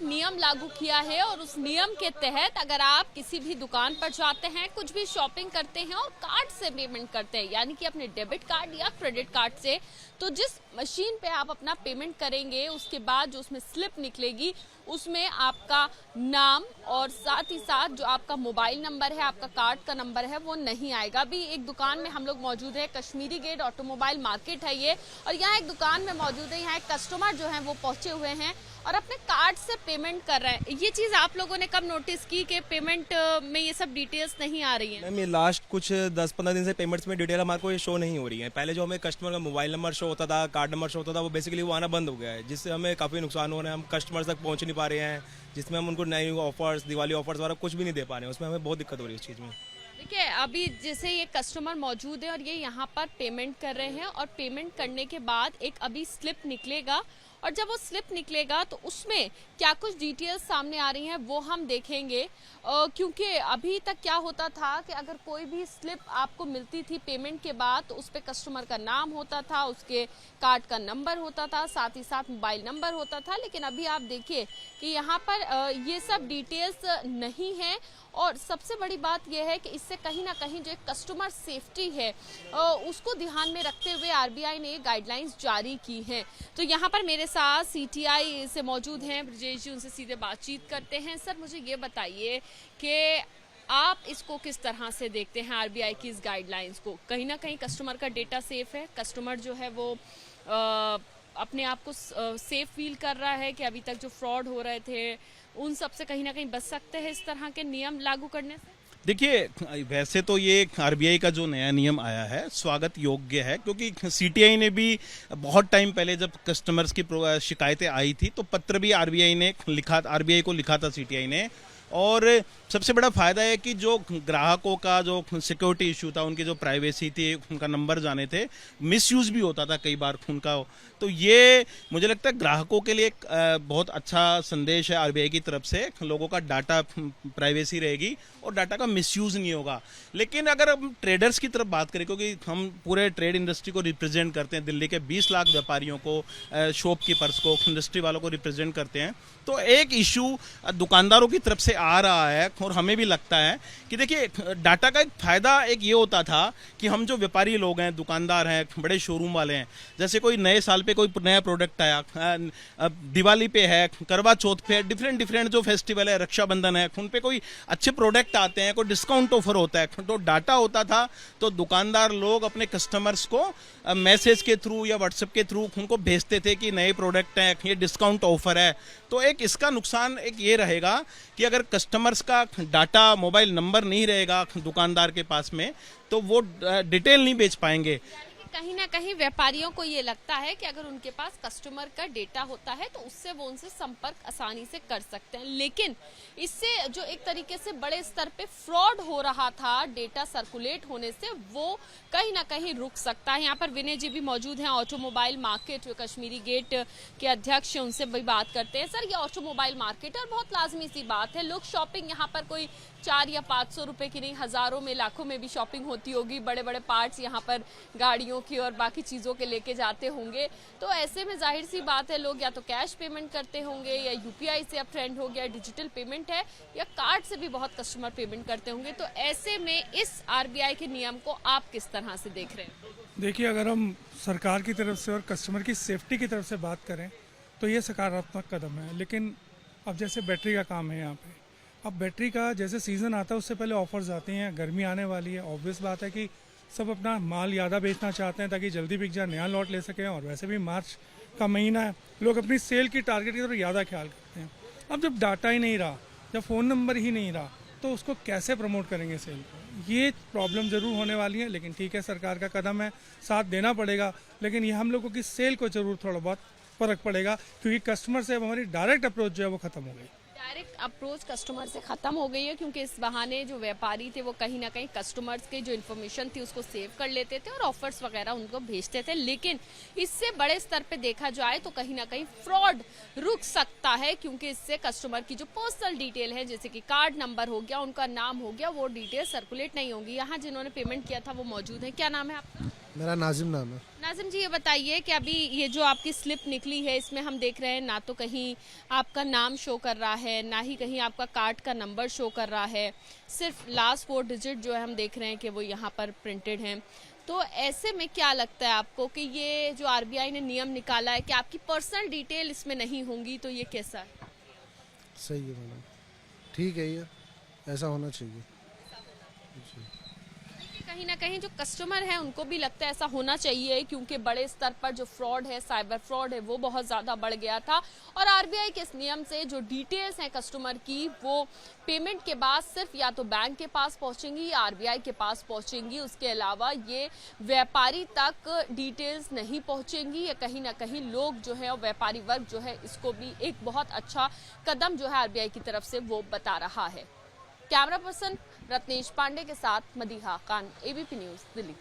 एक नियम लागू किया है और उस नियम के तहत अगर आप किसी भी दुकान पर जाते हैं, कुछ भी शॉपिंग करते हैं और कार्ड से पेमेंट करते हैं, यानी कि अपने डेबिट कार्ड या क्रेडिट कार्ड से, तो जिस मशीन पे आप अपना पेमेंट करेंगे उसके बाद जो उसमें स्लिप निकलेगी उसमें आपका नाम और साथ ही साथ जो आपका मोबाइल नंबर है, आपका कार्ड का नंबर है, वो नहीं आएगा। अभी एक दुकान में हम लोग मौजूद है, कश्मीरी गेट ऑटोमोबाइल मार्केट है ये, और यहाँ एक दुकान में मौजूद है। यहाँ एक कस्टमर जो है वो पहुंचे हुए हैं और अपने कार्ड से पेमेंट कर रहे हैं। ये चीज आप लोगों ने कब नोटिस की कि पेमेंट में ये सब डिटेल्स नहीं आ रही है? मैम, ये लास्ट कुछ 10-15 दिन से पेमेंट्स में डिटेल हमारे को ये शो नहीं हो रही है। पहले जो हमें कस्टमर का मोबाइल नंबर शो होता था, कार्ड नंबर शो होता था, वो बेसिकली वो आना बंद हो गया है, जिससे हमें काफ़ी नुकसान हो रहा है। हम कस्टमर तक पहुंच नहीं पा रहे हैं, जिसमें हम उनको नए ऑफर्स, दिवाली ऑफर्स वगैरह कुछ भी नहीं दे पा रहे हैं। उसमें हमें बहुत दिक्कत हो रही है इस चीज़ में। देखिए, अभी जैसे ये कस्टमर मौजूद है और ये यहाँ पर पेमेंट कर रहे हैं और पेमेंट करने के बाद एक अभी स्लिप निकलेगा और जब वो स्लिप निकलेगा तो उसमें क्या कुछ डिटेल्स सामने आ रही हैं वो हम देखेंगे। क्योंकि अभी तक क्या होता था कि अगर कोई भी स्लिप आपको मिलती थी पेमेंट के बाद तो उस पर कस्टमर का नाम होता था, उसके कार्ड का नंबर होता था, साथ ही साथ मोबाइल नंबर होता था। लेकिन अभी आप देखिए कि यहाँ पर ये सब डिटेल्स नहीं है और सबसे बड़ी बात यह है कि इससे कहीं ना कहीं जो कस्टमर सेफ्टी है उसको ध्यान में रखते हुए आरबीआई ने गाइडलाइंस जारी की हैं। तो यहाँ पर मेरे साथ सीटीआई से मौजूद हैं ब्रजेश जी, उनसे सीधे बातचीत करते हैं। सर, मुझे ये बताइए कि आप इसको किस तरह से देखते हैं, आरबीआई की इस गाइडलाइंस को? कहीं ना कहीं कस्टमर का डेटा सेफ है, कस्टमर जो है वो अपने आप को सेफ फील कर रहा है कि अभी तक जो फ्रॉड हो रहे थे उन सब से कहीं ना कहीं बच सकते हैं इस तरह के नियम लागू करने से? देखिए, वैसे तो ये आरबीआई का जो नया नियम आया है स्वागत योग्य है, क्योंकि सीटीआई ने भी बहुत टाइम पहले जब कस्टमर्स की शिकायतें आई थी तो पत्र भी आरबीआई को लिखा था सीटीआई ने। और सबसे बड़ा फायदा है कि जो ग्राहकों का जो सिक्योरिटी इशू था, उनकी जो प्राइवेसी थी, उनका नंबर जाने थे, मिसयूज भी होता था कई बार उनका। तो ये मुझे लगता है ग्राहकों के लिए एक बहुत अच्छा संदेश है आरबीआई की तरफ से। लोगों का डाटा प्राइवेसी रहेगी और डाटा का मिसयूज नहीं होगा। लेकिन अगर हम ट्रेडर्स की तरफ बात करें, क्योंकि हम पूरे ट्रेड इंडस्ट्री को रिप्रेजेंट करते हैं, दिल्ली के 20 लाख व्यापारियों को, शॉपकीपर्स को, इंडस्ट्री वालों को रिप्रेजेंट करते हैं, तो एक इशू दुकानदारों की तरफ से आ रहा है और हमें भी लगता है कि देखिए, डाटा का एक फायदा एक ये होता था कि हम जो व्यापारी लोग हैं, दुकानदार हैं, बड़े शोरूम वाले हैं, जैसे कोई नए साल पे कोई नया प्रोडक्ट आया, दिवाली पे है, करवा चौथ पे, डिफरेंट जो फेस्टिवल है, रक्षाबंधन है, उन पे कोई अच्छे प्रोडक्ट आते हैं, कोई डिस्काउंट ऑफर होता है, तो डाटा होता था। तो दुकानदार लोग अपने कस्टमर्स को मैसेज के थ्रू या व्हाट्सएप के थ्रू उनको भेजते थे कि नए प्रोडक्ट हैं, ये डिस्काउंट ऑफर है। तो एक इसका नुकसान एक ये रहेगा कि अगर कस्टमर्स का डाटा, मोबाइल नंबर नहीं रहेगा दुकानदार के पास में, तो वो डिटेल नहीं बेच पाएंगे। कहीं ना कहीं व्यापारियों को ये लगता है कि अगर उनके पास कस्टमर का डेटा होता है तो उससे वो उनसे संपर्क आसानी से कर सकते हैं। लेकिन इससे जो एक तरीके से बड़े स्तर पे फ्रॉड हो रहा था डेटा सर्कुलेट होने से, वो कहीं ना कहीं रुक सकता है। यहाँ पर विनय जी भी मौजूद हैं, ऑटोमोबाइल मार्केट कश्मीरी गेट के अध्यक्ष, उनसे भी बात करते हैं। सर, ये ऑटोमोबाइल मार्केट है और बहुत लाजमी सी बात है, लोग शॉपिंग यहाँ पर कोई 4 या 500 रुपए की नहीं, हजारों में, लाखों में भी शॉपिंग होती होगी। बड़े बड़े पार्ट्स यहाँ पर गाड़ियों की और बाकी चीजों के लेके जाते होंगे। तो ऐसे में जाहिर सी बात है लोग या तो कैश पेमेंट करते होंगे या यूपीआई से अब ट्रेंड हो गया, डिजिटल पेमेंट है, या कार्ड से भी बहुत कस्टमर पेमेंट करते होंगे। तो ऐसे में इस आरबीआई के नियम को आप किस तरह से देख रहे हैं? देखिए, अगर हम सरकार की तरफ से और कस्टमर की सेफ्टी की तरफ से बात करें तो ये सकारात्मक कदम है। लेकिन अब जैसे बैटरी का काम है यहाँ पे, अब बैटरी का जैसे सीज़न आता है उससे पहले ऑफर्स आते हैं, गर्मी आने वाली है, ऑब्वियस बात है कि सब अपना माल ज़्यादा बेचना चाहते हैं ताकि जल्दी बिक जाए, नया लॉट ले सकें। और वैसे भी मार्च का महीना है, लोग अपनी सेल की टारगेट की तरफ ज़्यादा ख्याल करते हैं। अब जब डाटा ही नहीं रहा, जब फ़ोन नंबर ही नहीं रहा, तो उसको कैसे प्रमोट करेंगे सेल को? ये प्रॉब्लम ज़रूर होने वाली है। लेकिन ठीक है, सरकार का कदम है, साथ देना पड़ेगा। लेकिन ये हम लोगों की सेल को ज़रूर थोड़ा बहुत फ़र्क पड़ेगा, क्योंकि कस्टमर से अब हमारी डायरेक्ट अप्रोच जो है वो ख़त्म हो गई। डायरेक्ट अप्रोच कस्टमर से खत्म हो गई है, क्योंकि इस बहाने जो व्यापारी थे वो कहीं ना कहीं कस्टमर्स के जो इन्फॉर्मेशन थी उसको सेव कर लेते थे और ऑफर्स वगैरह उनको भेजते थे। लेकिन इससे बड़े स्तर पे देखा जाए तो कहीं ना कहीं फ्रॉड रुक सकता है, क्योंकि इससे कस्टमर की जो पर्सनल डिटेल है, जैसे कि कार्ड नंबर हो गया, उनका नाम हो गया, वो डिटेल सर्कुलेट नहीं होगी। यहाँ जिन्होंने पेमेंट किया था वो मौजूद है। क्या नाम है आपका? मेरा नाजिम नाम है। नाजिम जी, ये बताइए कि अभी ये जो आपकी स्लिप निकली है इसमें हम देख रहे हैं ना तो कहीं आपका नाम शो कर रहा है, ना ही कहीं आपका कार्ड का नंबर शो कर रहा है, सिर्फ लास्ट 4 डिजिट जो है हम देख रहे हैं कि वो यहाँ पर प्रिंटेड हैं। तो ऐसे में क्या लगता है आपको कि ये जो आरबीआई ने नियम निकाला है कि आपकी पर्सनल डिटेल इसमें नहीं होंगी, तो ये कैसा है? सही है मैडम, ठीक है, ये ऐसा होना चाहिए। कहीं ना कहीं जो कस्टमर है उनको भी लगता है ऐसा होना चाहिए, क्योंकि बड़े स्तर पर जो फ्रॉड है, साइबर फ्रॉड है, वो बहुत ज़्यादा बढ़ गया था। और आरबीआई के इस नियम से जो डिटेल्स हैं कस्टमर की, वो पेमेंट के बाद सिर्फ या तो बैंक के पास पहुंचेंगी या आरबीआई के पास पहुंचेंगी। उसके अलावा ये व्यापारी तक डिटेल्स नहीं पहुंचेंगी। या कहीं ना कहीं लोग जो है और व्यापारी वर्ग जो है इसको भी एक बहुत अच्छा कदम जो है आरबीआई की तरफ से वो बता रहा है। कैमरा पर्सन रत्नेश पांडे के साथ मदीहा खान, एबीपी न्यूज़, दिल्ली।